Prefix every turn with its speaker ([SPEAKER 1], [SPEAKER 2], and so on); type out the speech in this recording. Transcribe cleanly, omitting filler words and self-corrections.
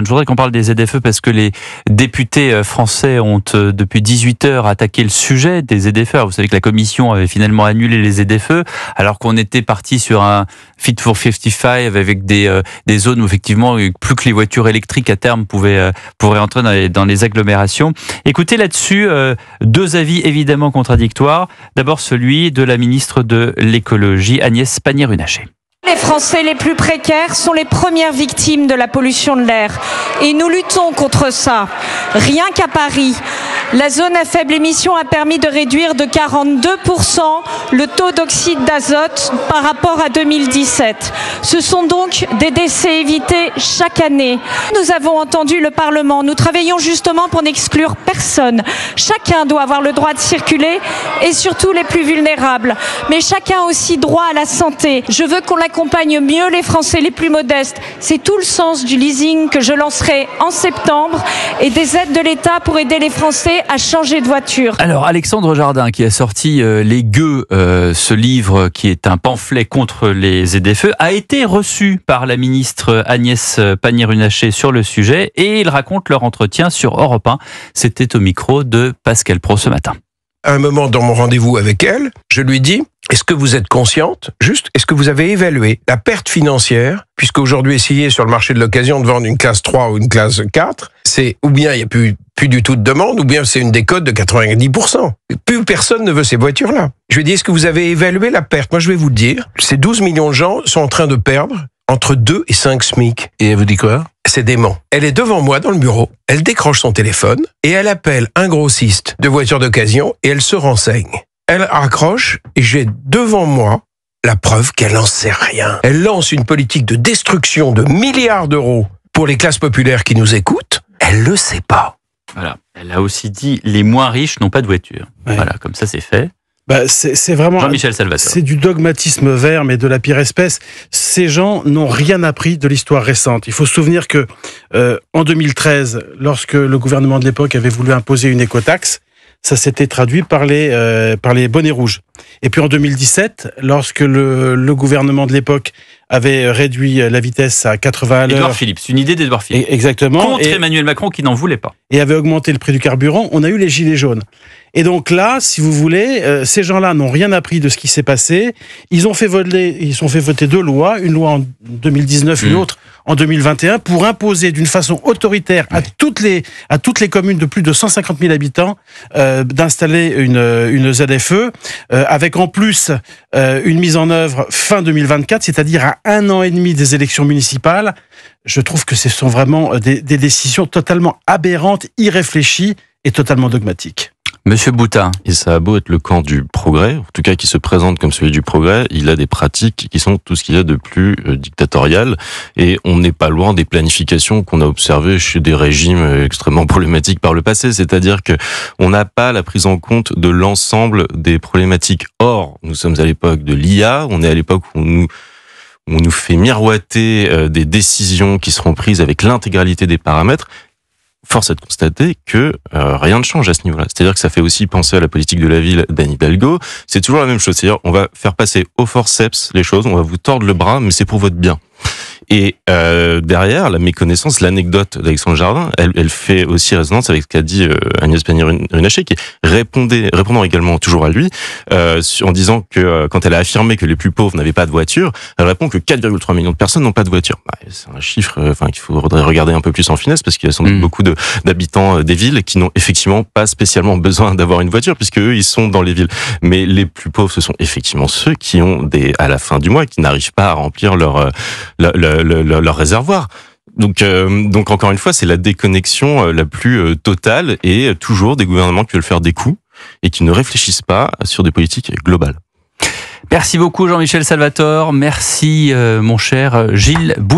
[SPEAKER 1] Je voudrais qu'on parle des ZFE parce que les députés français ont depuis 18 heures attaqué le sujet des ZFE. Alors, vous savez que la Commission avait finalement annulé les ZFE alors qu'on était parti sur un Fit for 55 avec des zones où effectivement plus que les voitures électriques à terme pourraient entrer dans les agglomérations. Écoutez là-dessus, deux avis évidemment contradictoires. D'abord celui de la ministre de l'écologie Agnès Pannier-Runacher.
[SPEAKER 2] Les Français les plus précaires sont les premières victimes de la pollution de l'air et nous luttons contre ça. Rien qu'à Paris, la zone à faible émission a permis de réduire de 42% le taux d'oxyde d'azote par rapport à 2017. Ce sont donc des décès évités chaque année. Nous avons entendu le Parlement. Nous travaillons justement pour n'exclure personne. Chacun doit avoir le droit de circuler et surtout les plus vulnérables. Mais chacun a aussi droit à la santé. Je veux qu'on accompagne mieux les Français les plus modestes. C'est tout le sens du leasing que je lancerai en septembre et des aides de l'État pour aider les Français à changer de voiture.
[SPEAKER 1] Alors Alexandre Jardin qui a sorti Les Gueux, ce livre qui est un pamphlet contre les ZFE, a été reçu par la ministre Agnès Pannier-Runacher sur le sujet et il raconte leur entretien sur Europe 1. C'était au micro de Pascal Praud ce matin.
[SPEAKER 3] À un moment dans mon rendez-vous avec elle, je lui dis: est-ce que vous êtes consciente, est-ce que vous avez évalué la perte financière, puisque aujourd'hui essayer sur le marché de l'occasion de vendre une classe 3 ou une classe 4, c'est ou bien il n'y a plus du tout de demande, ou bien c'est une décote de 90%. Plus personne ne veut ces voitures-là. Je lui dis: est-ce que vous avez évalué la perte? Moi je vais vous le dire, ces 12 millions de gens sont en train de perdre entre 2 et 5 SMIC.
[SPEAKER 4] Et elle vous dit quoi?
[SPEAKER 3] C'est dément. Elle est devant moi dans le bureau, elle décroche son téléphone et elle appelle un grossiste de voitures d'occasion et elle se renseigne. Elle raccroche et j'ai devant moi la preuve qu'elle n'en sait rien. Elle lance une politique de destruction de milliards d'euros pour les classes populaires qui nous écoutent. Elle le sait pas.
[SPEAKER 1] Voilà. Elle a aussi dit les moins riches n'ont pas de voiture. Ouais. Voilà, comme ça c'est fait.
[SPEAKER 4] C'est vraiment
[SPEAKER 1] Jean-Michel Salvatore.
[SPEAKER 4] C'est du dogmatisme vert, mais de la pire espèce. Ces gens n'ont rien appris de l'histoire récente. Il faut se souvenir que en 2013, lorsque le gouvernement de l'époque avait voulu imposer une écotaxe, ça s'était traduit par les bonnets rouges. Et puis en 2017, lorsque le gouvernement de l'époque avait réduit la vitesse à 80 à l'heure.
[SPEAKER 1] Édouard Philippe, c'est une idée d'Édouard Philippe.
[SPEAKER 4] Exactement.
[SPEAKER 1] Contre Emmanuel Macron qui n'en voulait pas.
[SPEAKER 4] Et avait augmenté le prix du carburant, on a eu les gilets jaunes. Et donc là, si vous voulez, ces gens-là n'ont rien appris de ce qui s'est passé. Ils ont fait voter deux lois, une loi en 2019, une autre en 2021, pour imposer d'une façon autoritaire à toutes les communes de plus de 150 000 habitants d'installer une ZFE, avec en plus une mise en œuvre fin 2024, c'est-à-dire à 1 an et demi des élections municipales. Je trouve que ce sont vraiment des décisions totalement aberrantes, irréfléchies et totalement dogmatiques.
[SPEAKER 1] Monsieur Boutin.
[SPEAKER 5] Et ça a beau être le camp du progrès, en tout cas qui se présente comme celui du progrès, il a des pratiques qui sont tout ce qu'il y a de plus dictatorial, et on n'est pas loin des planifications qu'on a observées chez des régimes extrêmement problématiques par le passé, c'est-à-dire que on n'a pas la prise en compte de l'ensemble des problématiques. Or, nous sommes à l'époque de l'IA, on est à l'époque où on nous fait miroiter des décisions qui seront prises avec l'intégralité des paramètres. Force est de constater que rien ne change à ce niveau-là. C'est-à-dire que ça fait aussi penser à la politique de la ville d'Anne Hidalgo. C'est toujours la même chose. C'est-à-dire on va faire passer au forceps les choses, on va vous tordre le bras, mais c'est pour votre bien. Et derrière, la méconnaissance, l'anecdote d'Alexandre Jardin, elle fait aussi résonance avec ce qu'a dit Agnès Pannier-Runacher, qui répondant également toujours à lui, en disant que quand elle a affirmé que les plus pauvres n'avaient pas de voiture, elle répond que 4,3 millions de personnes n'ont pas de voiture. C'est un chiffre qu'il faudrait regarder un peu plus en finesse, parce qu'il y a sans doute beaucoup d'habitants des villes qui n'ont effectivement pas spécialement besoin d'avoir une voiture, puisque eux, ils sont dans les villes. Mais les plus pauvres, ce sont effectivement ceux qui ont à la fin du mois, qui n'arrivent pas à remplir leur réservoir. Donc encore une fois, c'est la déconnexion la plus totale, et toujours des gouvernements qui veulent faire des coups et qui ne réfléchissent pas sur des politiques globales.
[SPEAKER 1] Merci beaucoup Jean-Michel Salvatore. Merci mon cher Gilles Boutin.